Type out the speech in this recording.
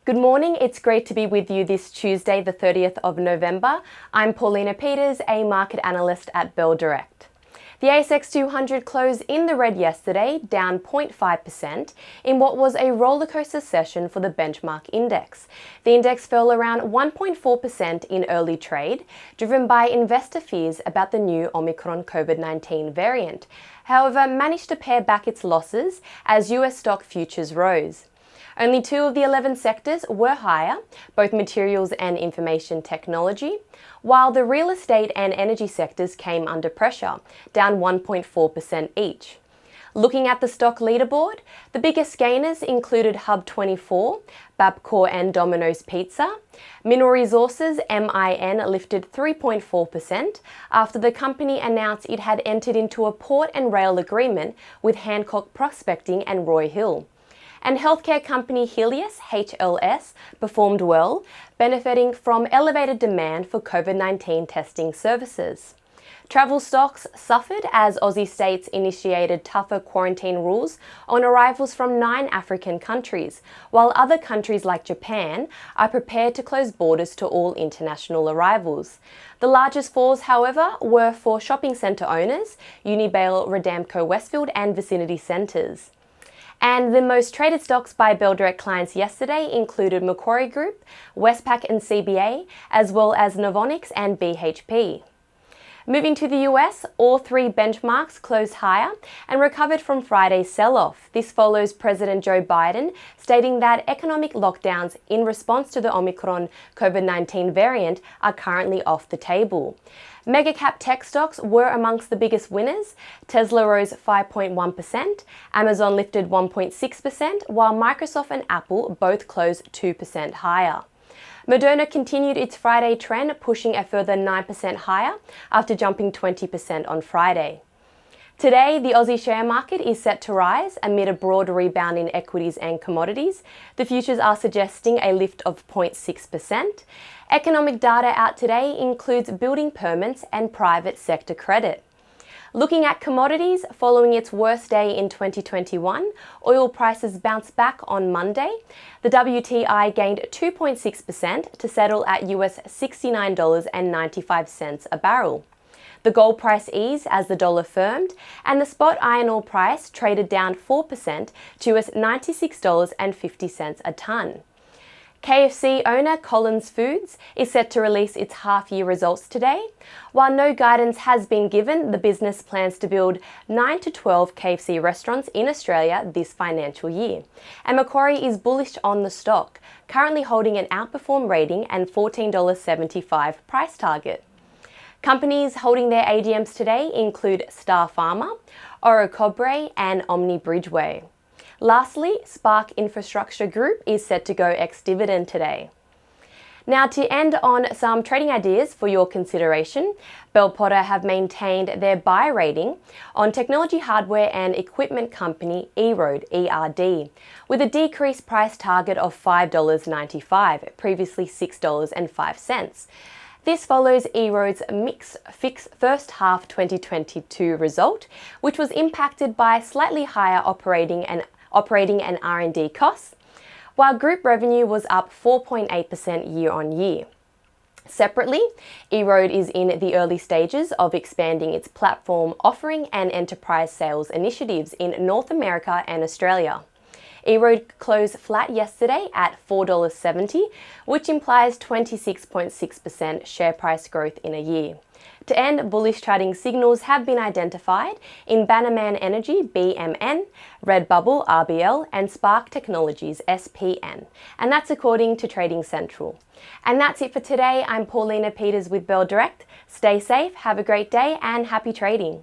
Good morning, it's great to be with you this Tuesday, the 30th of November. I'm Paulina Peters, a market analyst at Bell Direct. The ASX 200 closed in the red yesterday, down 0.5%, in what was a rollercoaster session for the benchmark index. The index fell around 1.4% in early trade, driven by investor fears about the new Omicron COVID-19 variant. However, managed to pare back its losses as US stock futures rose. Only 2 of the 11 sectors were higher, both materials and information technology, while the real estate and energy sectors came under pressure, down 1.4% each. Looking at the stock leaderboard, the biggest gainers included Hub24, Bapcor and Domino's Pizza. Mineral Resources MIN lifted 3.4% after the company announced it had entered into a port and rail agreement with Hancock Prospecting and Roy Hill. And healthcare company Healius, HLS, performed well, benefiting from elevated demand for COVID-19 testing services. Travel stocks suffered as Aussie states initiated tougher quarantine rules on arrivals from 9 African countries, while other countries like Japan are prepared to close borders to all international arrivals. The largest falls, however, were for shopping centre owners, Unibail-Rodamco-Westfield and Vicinity Centres. And the most traded stocks by Bell Direct clients yesterday included Macquarie Group, Westpac and CBA, as well as Novonix and BHP. Moving to the US, all 3 benchmarks closed higher and recovered from Friday's sell-off. This follows President Joe Biden stating that economic lockdowns in response to the Omicron COVID-19 variant are currently off the table. Mega-cap tech stocks were amongst the biggest winners. Tesla rose 5.1%, Amazon lifted 1.6%, while Microsoft and Apple both closed 2% higher. Moderna continued its Friday trend, pushing a further 9% higher after jumping 20% on Friday. Today, the Aussie share market is set to rise amid a broad rebound in equities and commodities. The futures are suggesting a lift of 0.6%. Economic data out today includes building permits and private sector credit. Looking at commodities, following its worst day in 2021, oil prices bounced back on Monday. The WTI gained 2.6% to settle at US $69.95 a barrel. The gold price eased as the dollar firmed, and the spot iron ore price traded down 4% to US $96.50 a tonne. KFC owner Collins Foods is set to release its half-year results today. While no guidance has been given, the business plans to build 9 to 12 KFC restaurants in Australia this financial year. And Macquarie is bullish on the stock, currently holding an outperform rating and $14.75 price target. Companies holding their AGMs today include Star Pharma, Orocobre and Omni Bridgeway. Lastly, Spark Infrastructure Group is set to go ex-dividend today. Now, to end on some trading ideas for your consideration, Bell Potter have maintained their buy rating on technology hardware and equipment company EROAD, ERD, with a decreased price target of $5.95, previously $6.05. This follows EROAD's fixed first half 2022 result, which was impacted by slightly higher operating and R&D costs, while group revenue was up 4.8% year on year. Separately, EROAD is in the early stages of expanding its platform offering and enterprise sales initiatives in North America and Australia. EROAD closed flat yesterday at $4.70, which implies 26.6% share price growth in a year. To end, bullish trading signals have been identified in Bannerman Energy, BMN, Redbubble, RBL, and Spark Technologies, SPN. And that's according to Trading Central. And that's it for today. I'm Paulina Peters with Bell Direct. Stay safe, have a great day, and happy trading.